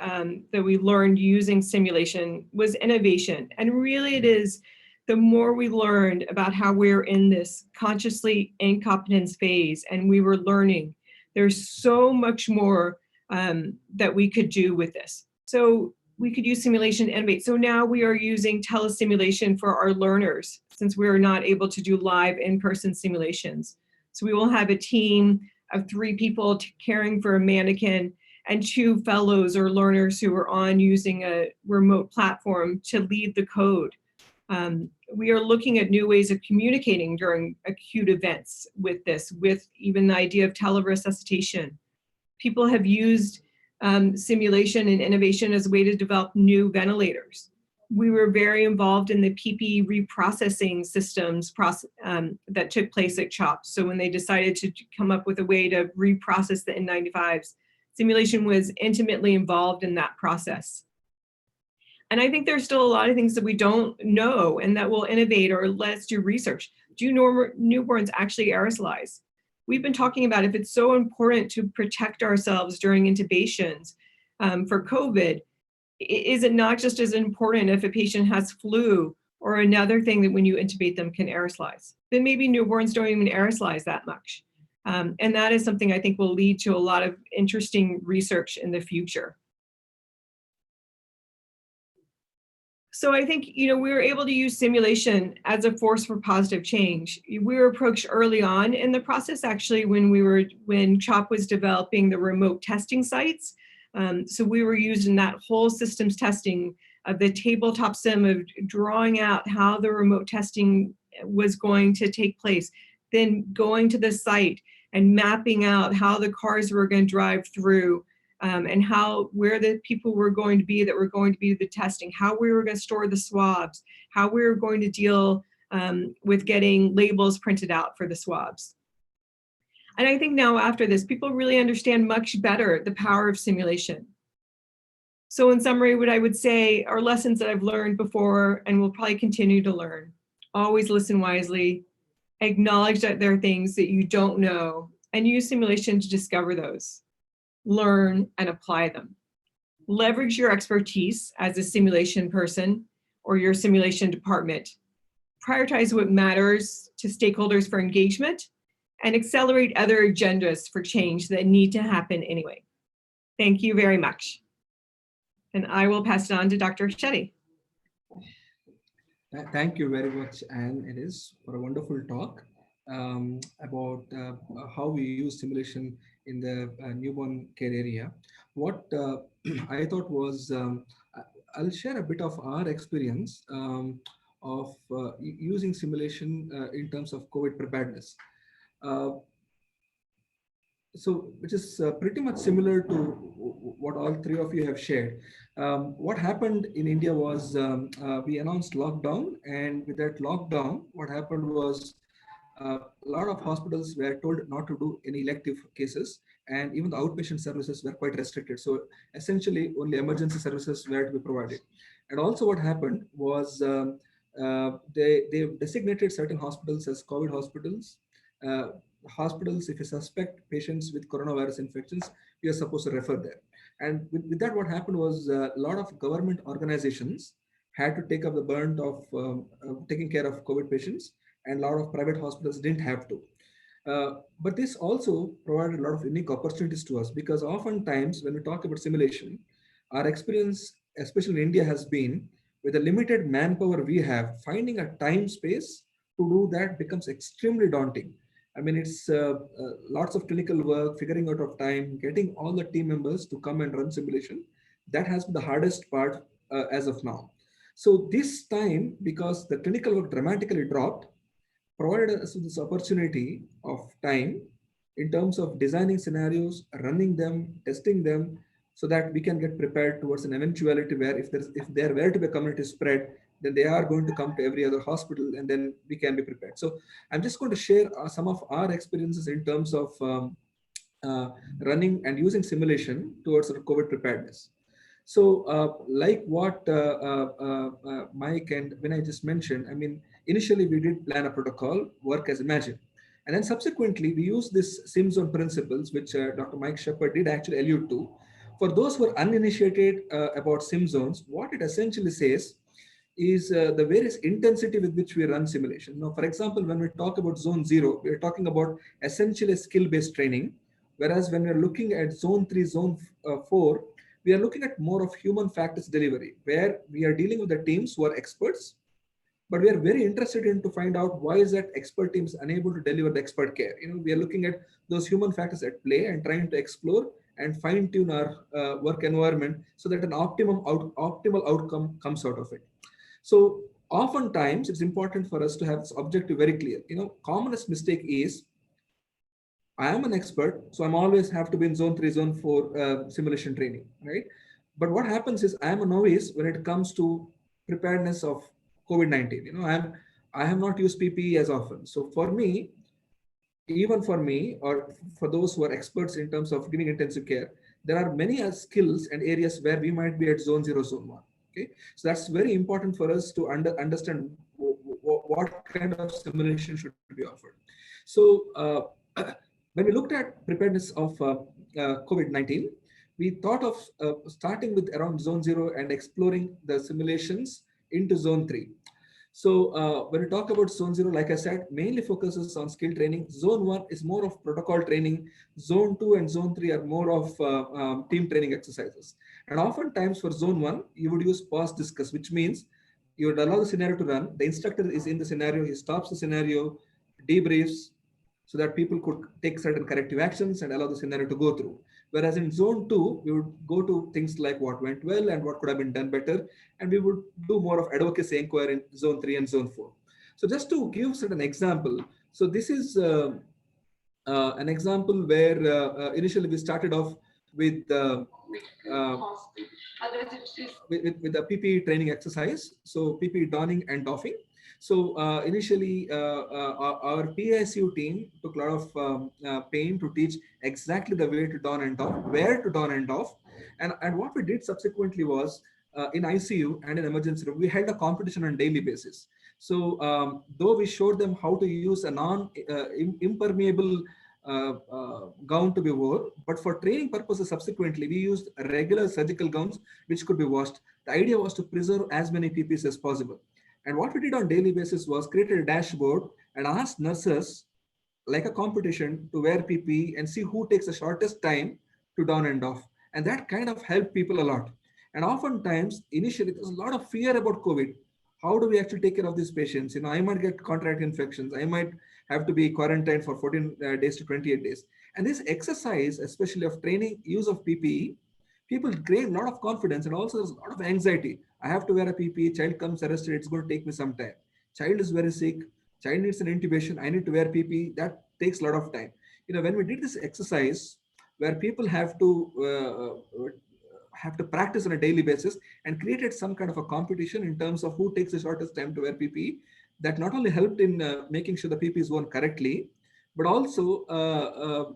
that we learned using simulation was innovation. And really it is the more we learned about how we're in this consciously incompetence phase and we were learning, there's so much more that we could do with this. So we could use simulation to innovate. So now we are using telesimulation for our learners since we are not able to do live in-person simulations. So we will have a team of 3 people caring for a mannequin and 2 fellows or learners who are on using a remote platform to lead the code. We are looking at new ways of communicating during acute events with this, with even the idea of teleresuscitation. People have used simulation and innovation as a way to develop new ventilators. We were very involved in the PPE reprocessing systems that took place at CHOP. So when they decided to come up with a way to reprocess the N95s, simulation was intimately involved in that process. And I think there's still a lot of things that we don't know and that will innovate or let's do research. Do newborns actually aerosolize? We've been talking about if it's so important to protect ourselves during intubations for COVID, is it not just as important if a patient has flu or another thing that when you intubate them can aerosolize? Then maybe newborns don't even aerosolize that much. And that is something I think will lead to a lot of interesting research in the future. So I think, we were able to use simulation as a force for positive change. We were approached early on in the process, actually, when CHOP was developing the remote testing sites. So we were using that whole systems testing of the tabletop sim of drawing out how the remote testing was going to take place, then going to the site and mapping out how the cars were going to drive through, and where the people were going to be that were going to be the testing, how we were going to store the swabs, how we were going to deal with getting labels printed out for the swabs. And I think now after this, people really understand much better the power of simulation. So in summary, what I would say are lessons that I've learned before and will probably continue to learn. Always listen wisely, acknowledge that there are things that you don't know, and use simulation to discover those. Learn and apply them. Leverage your expertise as a simulation person or your simulation department. Prioritize what matters to stakeholders for engagement and accelerate other agendas for change that need to happen anyway. Thank you very much. And I will pass it on to Dr. Shetty. Thank you very much, Anne. It is for a wonderful talk about how we use simulation in the newborn care area. What I thought was, I'll share a bit of our experience of using simulation in terms of COVID preparedness. So, which is pretty much similar to what all 3 of you have shared. What happened in India was we announced lockdown, and with that lockdown, what happened was a lot of hospitals were told not to do any elective cases, and even the outpatient services were quite restricted. So essentially, only emergency services were to be provided. And also what happened was they designated certain hospitals as COVID hospitals. Hospitals, if you suspect patients with coronavirus infections, you are supposed to refer there. And with that, what happened was a lot of government organizations had to take up the burden of taking care of COVID patients, and a lot of private hospitals didn't have to. But this also provided a lot of unique opportunities to us, because oftentimes when we talk about simulation, our experience, especially in India, has been with the limited manpower we have, finding a time space to do that becomes extremely daunting. I mean, it's lots of clinical work, figuring out of time, getting all the team members to come and run simulation. That has been the hardest part as of now. So this time, because the clinical work dramatically dropped, provided us with this opportunity of time in terms of designing scenarios, running them, testing them, so that we can get prepared towards an eventuality where if there were to be a community spread, then they are going to come to every other hospital, and then we can be prepared. So I'm just going to share some of our experiences in terms of running and using simulation towards COVID preparedness. So like what Mike and Vinay just mentioned, I mean, initially we did plan a protocol, work as imagined. And then subsequently, we used this SIM zone principles, which Dr. Mike Shepard did actually allude to. For those who are uninitiated about SIM zones, what it essentially says is the various intensity with which we run simulation. Now, for example, when we talk about zone 0, we're talking about essentially skill-based training. Whereas when we're looking at zone 3, zone 4, we are looking at more of human factors delivery, where we are dealing with the teams who are experts, but we are very interested in to find out why is that expert teams unable to deliver the expert care. We are looking at those human factors at play and trying to explore and fine tune our work environment so that an optimal outcome comes out of it. So oftentimes it's important for us to have this objective very clear. Commonest mistake is, I am an expert, so I'm always have to be in zone 3, zone 4 simulation training, right? But what happens is I am a novice when it comes to preparedness of COVID-19. I have not used PPE as often. So for me, even for me, or for those who are experts in terms of giving intensive care, there are many skills and areas where we might be at zone 0, zone 1. Okay, so that's very important for us to understand what kind of simulation should be offered. So when we looked at preparedness of COVID-19, we thought of starting with around zone 0 and exploring the simulations into zone 3. So when we talk about zone 0, like I said, mainly focuses on skill training. Zone 1 is more of protocol training. Zone 2 and zone 3 are more of team training exercises. And oftentimes for zone 1, you would use pause discuss, which means you would allow the scenario to run. The instructor is in the scenario, he stops the scenario, debriefs, so that people could take certain corrective actions and allow the scenario to go through. Whereas in zone 2, we would go to things like what went well and what could have been done better. And we would do more of advocacy inquiry in zone 3 and zone 4. So just to give certain example, so this is an example where initially we started off with the PPE training exercise. So PPE donning and doffing. So initially, our PISU team took a lot of pain to teach exactly the way to don and doff, where to don and doff. And what we did subsequently was, in ICU and in emergency room, we held a competition on a daily basis. So though we showed them how to use a non-impermeable gown to be worn, but for training purposes subsequently, we used regular surgical gowns which could be washed. The idea was to preserve as many PPEs as possible. And what we did on daily basis was created a dashboard and asked nurses, like a competition, to wear PPE and see who takes the shortest time to don and off. And that kind of helped people a lot. And oftentimes, initially, there's a lot of fear about COVID. How do we actually take care of these patients? I might get contract infections. I might have to be quarantined for 14 days to 28 days. And this exercise, especially of training use of PPE, people gain a lot of confidence, and also there's a lot of anxiety. I have to wear a PPE, child comes arrested, it's going to take me some time. Child is very sick, child needs an intubation, I need to wear PPE, that takes a lot of time. When we did this exercise where people have to practice on a daily basis and created some kind of a competition in terms of who takes the shortest time to wear PPE, that not only helped in making sure the PPE is worn correctly, but also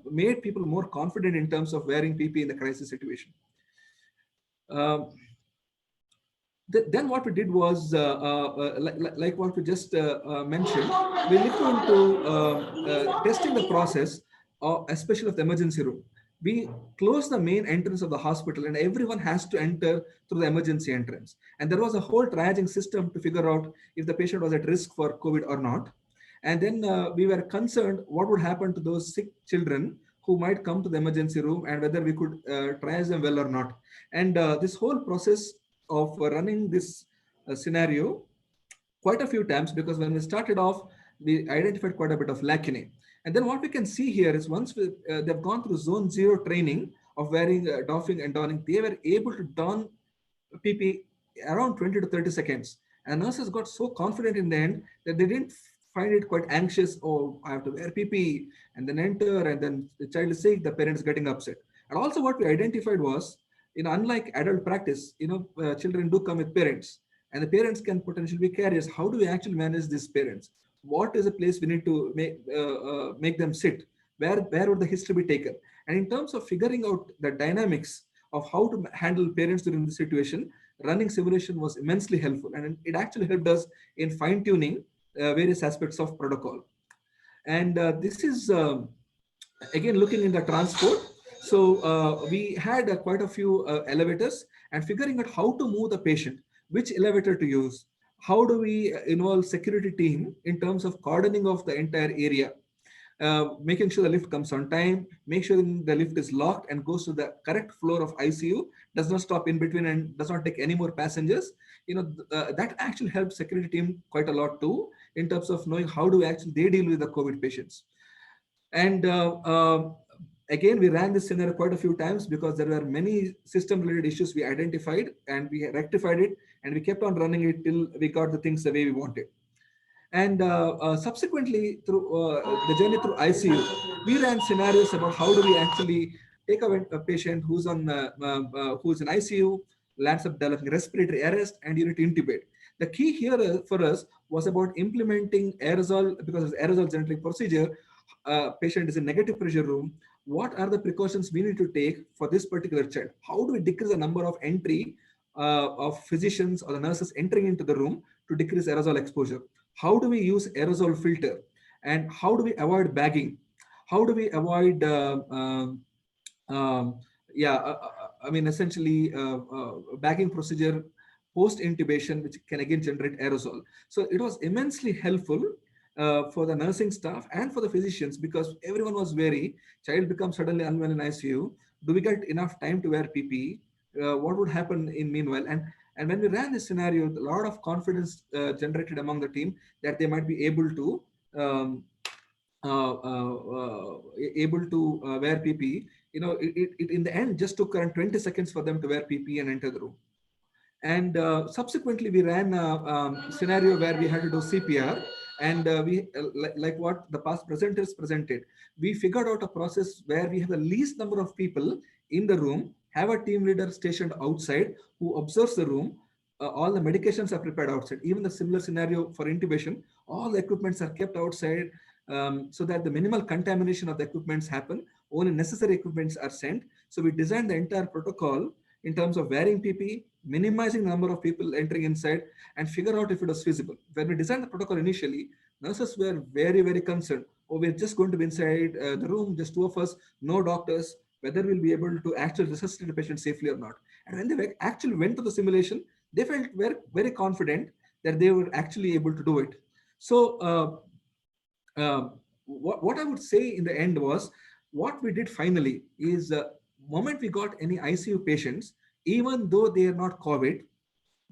made people more confident in terms of wearing PPE in the crisis situation. Then what we did was, like what we just mentioned, we looked into testing the process, especially of the emergency room. We closed the main entrance of the hospital and everyone has to enter through the emergency entrance. And there was a whole triaging system to figure out if the patient was at risk for COVID or not. And then we were concerned what would happen to those sick children who might come to the emergency room and whether we could triage them well or not. And this whole process of running this scenario quite a few times, because when we started off, we identified quite a bit of lacunae. And then what we can see here is once they've gone through zone 0 training of wearing doffing and donning, they were able to don PPE around 20 to 30 seconds. And nurses got so confident in the end that they didn't find it quite anxious. Oh, I have to wear PPE and then enter, and then the child is sick, the parent is getting upset. And also what we identified was, unlike adult practice, children do come with parents. and the parents can potentially be carriers. How do we actually manage these parents? What is a place we need to make them sit? Where would the history be taken? And in terms of figuring out the dynamics of how to handle parents during the situation, running simulation was immensely helpful, and it actually helped us in fine-tuning various aspects of protocol. And this is again looking in the transport. So we had quite a few elevators, and figuring out how to move the patient, which elevator to use, how do we involve security team in terms of cordoning of the entire area, making sure the lift comes on time, make sure the lift is locked and goes to the correct floor of ICU, does not stop in between and does not take any more passengers. That actually helps security team quite a lot too, in terms of knowing how do actually they deal with the COVID patients. And again, we ran this scenario quite a few times because there were many system-related issues we identified, and we rectified it, and we kept on running it till we got the things the way we wanted. And subsequently, through the journey through ICU, we ran scenarios about how do we actually take a patient who's in ICU, lands up developing respiratory arrest, and you need to intubate. The key here for us was about implementing aerosol, because it's aerosol generating procedure. Patient is in negative pressure room. What are the precautions we need to take for this particular child? How do we decrease the number of entry of physicians or the nurses entering into the room to decrease aerosol exposure? How do we use aerosol filter? And how do we avoid bagging? How do we avoid, essentially bagging procedure post-intubation, which can again generate aerosol. So it was immensely helpful for the nursing staff and for the physicians, because everyone was wary. Child becomes suddenly unwell in ICU. Do we get enough time to wear PPE? What would happen in meanwhile? And when we ran this scenario, a lot of confidence generated among the team that they might be able to wear PPE. It in the end just took around 20 seconds for them to wear PPE and enter the room. And subsequently, we ran a scenario where we had to do CPR, and like what the past presenters presented, we figured out a process where we have the least number of people in the room, have a team leader stationed outside who observes the room. All the medications are prepared outside. Even the similar scenario for intubation, all the equipments are kept outside, so that the minimal contamination of the equipments happen. Only necessary equipments are sent. So we designed the entire protocol in terms of wearing PPE, minimizing the number of people entering inside, and figure out if it was feasible. When we designed the protocol initially, nurses were very, very concerned. Oh, we're just going to be inside the room, just two of us, no doctors, whether we'll be able to actually resuscitate the patient safely or not. And when they actually went to the simulation, they felt very, very confident that they were actually able to do it. So what I would say in the end was, what we did finally is moment we got any ICU patients, even though they are not COVID,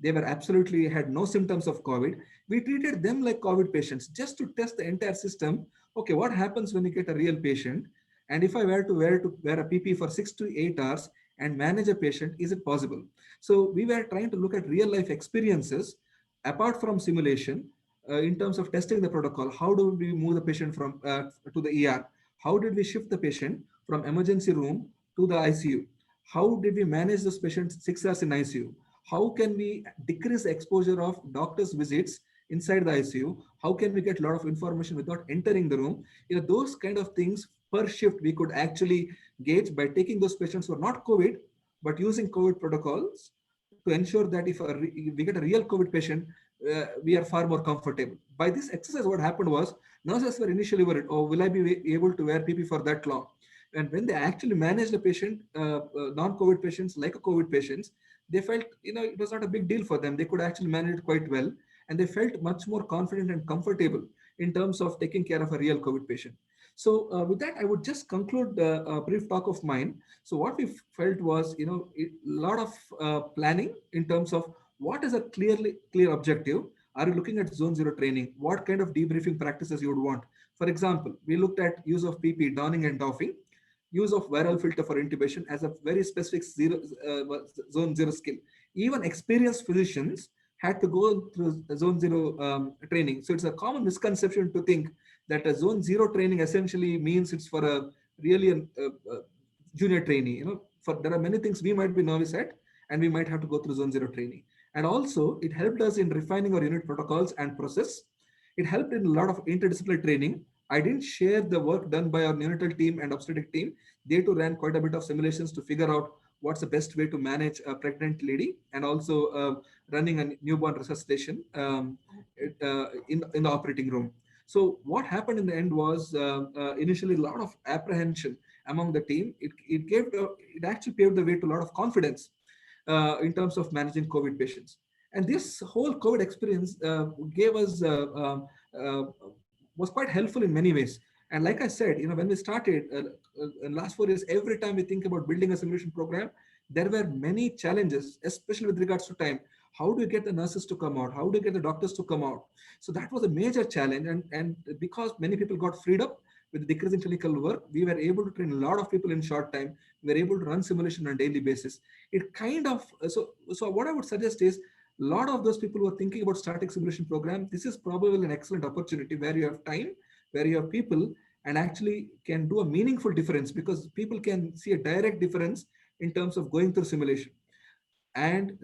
they were absolutely had no symptoms of COVID, we treated them like COVID patients just to test the entire system. Okay, what happens when you get a real patient? And if I were to wear a PP for 6 to 8 hours and manage a patient, is it possible? So we were trying to look at real life experiences apart from simulation in terms of testing the protocol. How do we move the patient from to the ER? How did we shift the patient from emergency room to the ICU? How did we manage those patients 6 hours in ICU? How can we decrease the exposure of doctors' visits inside the ICU? How can we get a lot of information without entering the room? Those kind of things per shift we could actually gauge by taking those patients who are not COVID, but using COVID protocols to ensure that if we get a real COVID patient, we are far more comfortable. By this exercise, what happened was, nurses were initially worried, oh, will I be able to wear PP for that long? And when they actually managed the patient, non-COVID patients like a COVID patients, they felt, it was not a big deal for them. They could actually manage it quite well. And they felt much more confident and comfortable in terms of taking care of a real COVID patient. So with that, I would just conclude a brief talk of mine. So what we felt was, a lot of planning in terms of what is a clear objective. Are you looking at zone 0 training? What kind of debriefing practices you would want? For example, we looked at use of PP, donning and doffing, use of viral filter for intubation as a very specific zone 0 skill. Even experienced physicians had to go through zone 0 training. So it's a common misconception to think that a zone 0 training essentially means it's for a really junior trainee. There are many things we might be novice at, and we might have to go through zone 0 training. And also it helped us in refining our unit protocols and process. It helped in a lot of interdisciplinary training. I didn't share the work done by our neonatal team and obstetric team. They too ran quite a bit of simulations to figure out what's the best way to manage a pregnant lady, and also running a newborn resuscitation in the operating room. So what happened in the end was initially a lot of apprehension among the team. It actually paved the way to a lot of confidence in terms of managing COVID patients. And this whole COVID experience gave us was quite helpful in many ways. And like I said, when we started in last 4 years, every time we think about building a simulation program, there were many challenges, especially with regards to time. How do you get the nurses to come out? How do you get the doctors to come out? So that was a major challenge. And because many people got freed up with the decrease in clinical work, we were able to train a lot of people in short time. We were able to run simulation on a daily basis. It kind of, so what I would suggest is, a lot of those people who are thinking about starting simulation program, this is probably an excellent opportunity where you have time, where you have people, and actually can do a meaningful difference, because people can see a direct difference in terms of going through simulation and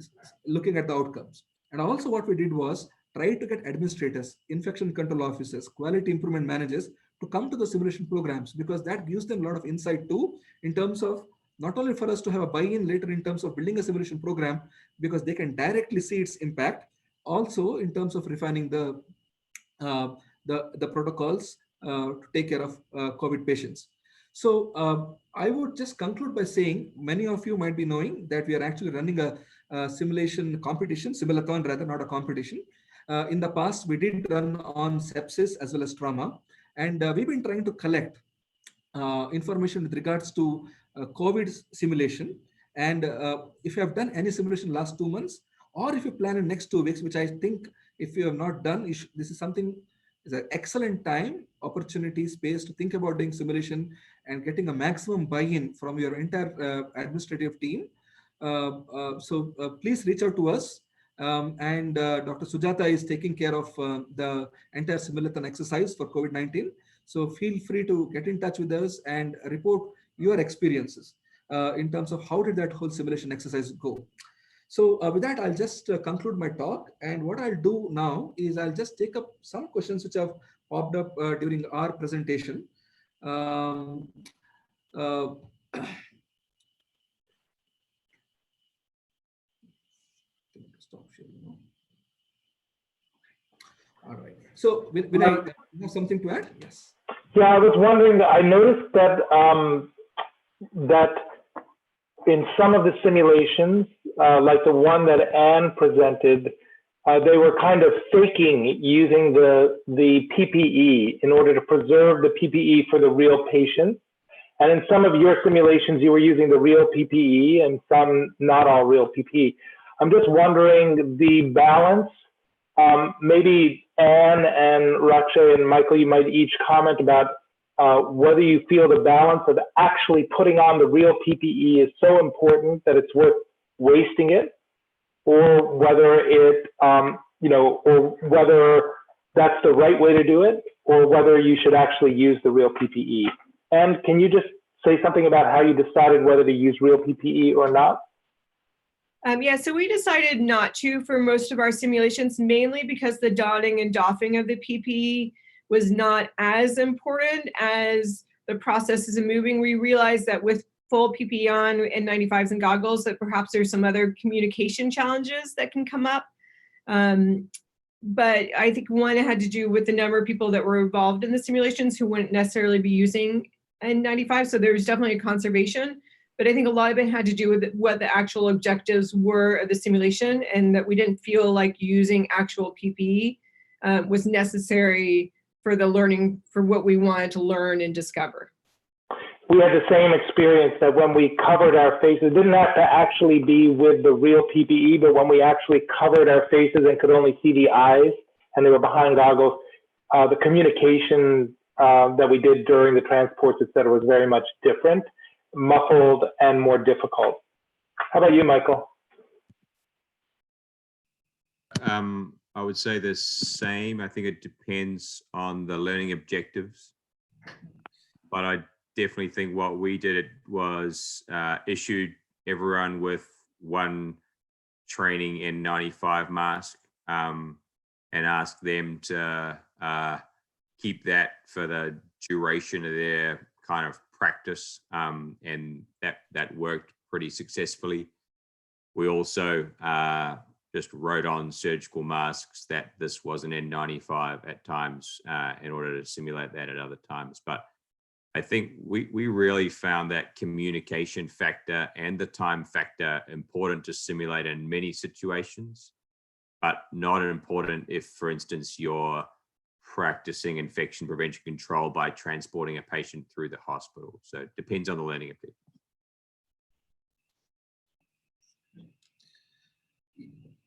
looking at the outcomes. And also what we did was try to get administrators, infection control officers, quality improvement managers to come to the simulation programs, because that gives them a lot of insight too, in terms of not only for us to have a buy-in later in terms of building a simulation program, because they can directly see its impact, also in terms of refining the protocols to take care of COVID patients. So I would just conclude by saying, many of you might be knowing that we are actually running a simulation competition, simulathon rather, not a competition. In the past, we did run on sepsis as well as trauma, and we've been trying to collect information with regards to COVID simulation. And if you have done any simulation last 2 months, or if you plan in next 2 weeks, which I think if you have not done, this is something, is an excellent time, opportunity, space to think about doing simulation and getting a maximum buy-in from your entire administrative team. So please reach out to us. And Dr. Sujata is taking care of the entire simulathon exercise for COVID-19. So feel free to get in touch with us and report your experiences in terms of how did that whole simulation exercise go. So with that, I'll just conclude my talk. And what I'll do now is I'll just take up some questions which have popped up during our presentation. Stop sharing now. All right. So will I have something to add? Yes. Yeah, I was wondering, I noticed that that in some of the simulations, like the one that Anne presented, they were kind of faking using the PPE in order to preserve the PPE for the real patient. And in some of your simulations, you were using the real PPE and some not all real PPE. I'm just wondering the balance. Maybe Anne and Rakshay and Michael, you might each comment about whether you feel the balance of actually putting on the real PPE is so important that it's worth wasting it, or whether it, or whether that's the right way to do it, or whether you should actually use the real PPE. And can you just say something about how you decided whether to use real PPE or not? Yeah, so we decided not to for most of our simulations, mainly because the donning and doffing of the PPE was not as important as the processes of moving. We realized that with full PPE on and 95s and goggles, that perhaps there's some other communication challenges that can come up. But I think one had to do with the number of people that were involved in the simulations who wouldn't necessarily be using N95. So there was definitely a conservation. But I think a lot of it had to do with what the actual objectives were of the simulation, and that we didn't feel like using actual PPE was necessary for the learning, for what we wanted to learn and discover. We had the same experience that when we covered our faces, it didn't have to actually be with the real PPE, but when we actually covered our faces and could only see the eyes and they were behind goggles, the communication that we did during the transports, et cetera, was very much different, muffled and more difficult. How about you, Michael? I would say the same. I think it depends on the learning objectives, but I definitely think what we did was issued everyone with one training N95 mask, and ask them to keep that for the duration of their kind of practice, and that worked pretty successfully. We also just wrote on surgical masks that this was an N95 at times in order to simulate that at other times. But I think we really found that communication factor and the time factor important to simulate in many situations, but not important if, for instance, you're practicing infection prevention control by transporting a patient through the hospital. So it depends on the learning of people.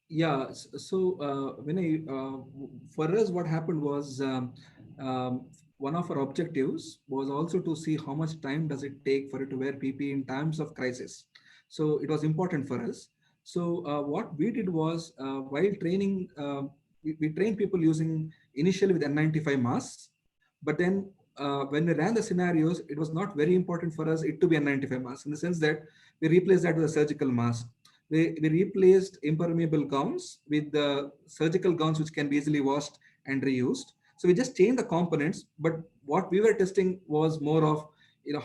Yeah, so when for us, what happened was one of our objectives was also to see how much time does it take for it to wear PPE in times of crisis. So it was important for us. So what we did was while training, we trained people using initially with N95 masks, but then when we ran the scenarios, it was not very important for us it to be a N95 mask in the sense that we replaced that with a surgical mask. We replaced impermeable gowns with the surgical gowns, which can be easily washed and reused. So we just changed the components, but what we were testing was more of,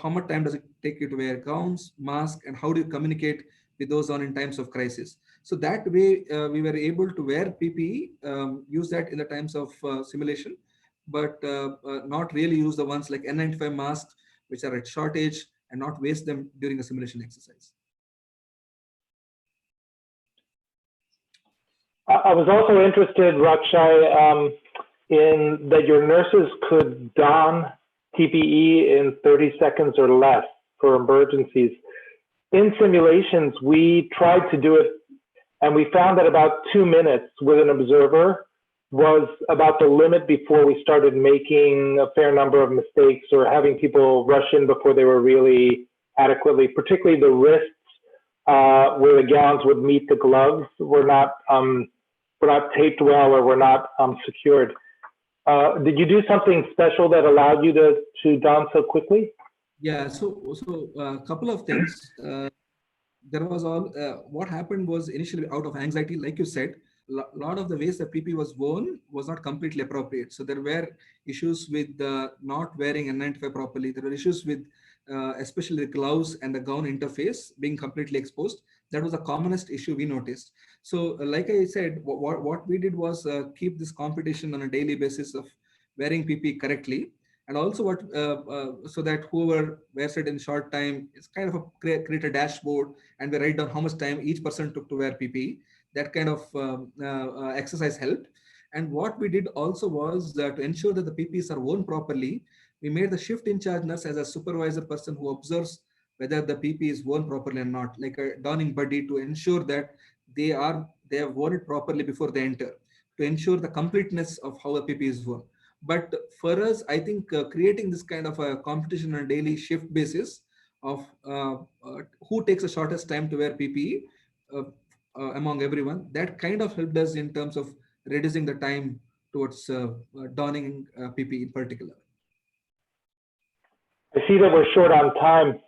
how much time does it take you to wear gowns, mask, and how do you communicate with those on in times of crisis. So that way we were able to wear PPE, use that in the times of simulation, but not really use the ones like N95 masks, which are at shortage, and not waste them during the simulation exercise. I was also interested, Rakshay, in that your nurses could don PPE in 30 seconds or less for emergencies. In simulations, we tried to do it, and we found that about 2 minutes with an observer was about the limit before we started making a fair number of mistakes or having people rush in before they were really adequately, particularly the wrists where the gowns would meet the gloves were not taped well or were not secured. Did you do something special that allowed you to don so quickly? Yeah, so a couple of things. There was what happened was initially out of anxiety, like you said, a lot of the ways the PP was worn was not completely appropriate. So there were issues with not wearing N95 properly. There were issues with especially the gloves and the gown interface being completely exposed. That was the commonest issue we noticed. So like I said, what we did was keep this competition on a daily basis of wearing PP correctly. And also so that whoever wears it in short time, it's kind of create a dashboard and we write down how much time each person took to wear PPE. That kind of exercise helped. And what we did also was to ensure that the PPEs are worn properly. We made the shift in charge nurse as a supervisor person who observes whether the PPE is worn properly or not, like a donning buddy, to ensure that they have worn it properly before they enter, to ensure the completeness of how the PPE is worn. But for us, I think creating this kind of a competition on a daily shift basis of who takes the shortest time to wear PPE among everyone, that kind of helped us in terms of reducing the time towards donning PPE in particular. I see that we're short on time.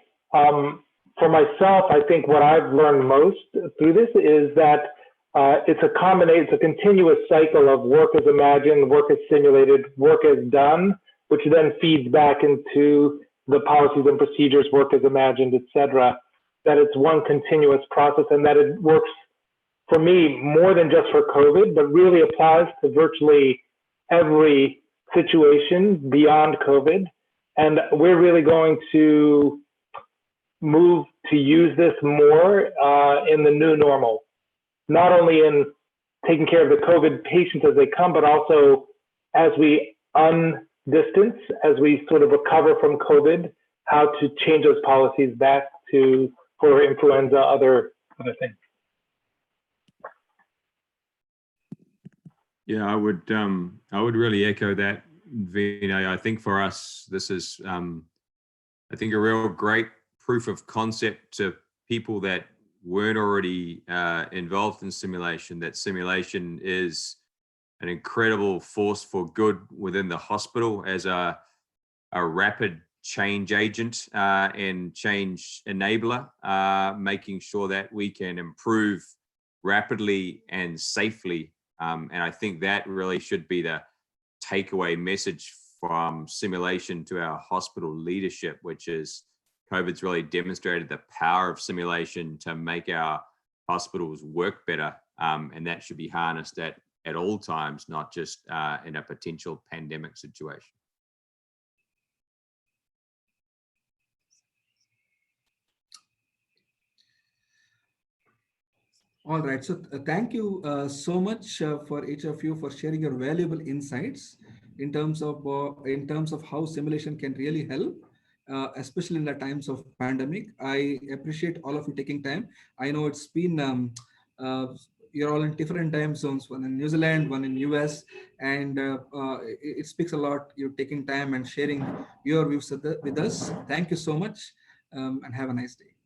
For myself, I think what I've learned most through this is that it's a continuous cycle of work as imagined, work as simulated, work as done, which then feeds back into the policies and procedures, work as imagined, etc. That it's one continuous process and that it works for me more than just for COVID, but really applies to virtually every situation beyond COVID. And we're really going to move to use this more in the new normal. Not only in taking care of the COVID patients as they come, but also as we undistance, as we sort of recover from COVID, how to change those policies back to for influenza, other things. Yeah, I would really echo that, Vinay. I think for us, this is, I think, a real great proof of concept to people that weren't already involved in simulation, that simulation is an incredible force for good within the hospital as a rapid change agent and change enabler, making sure that we can improve rapidly and safely. And I think that really should be the takeaway message from simulation to our hospital leadership, which is COVID's really demonstrated the power of simulation to make our hospitals work better. And that should be harnessed at all times, not just in a potential pandemic situation. All right. So thank you so much for each of you for sharing your valuable insights in terms of how simulation can really help, especially in the times of pandemic. I appreciate all of you taking time. I know it's been you're all in different time zones, one in New Zealand, one in US, and it speaks a lot. You're taking time and sharing your views with us. Thank you so much, and have a nice day.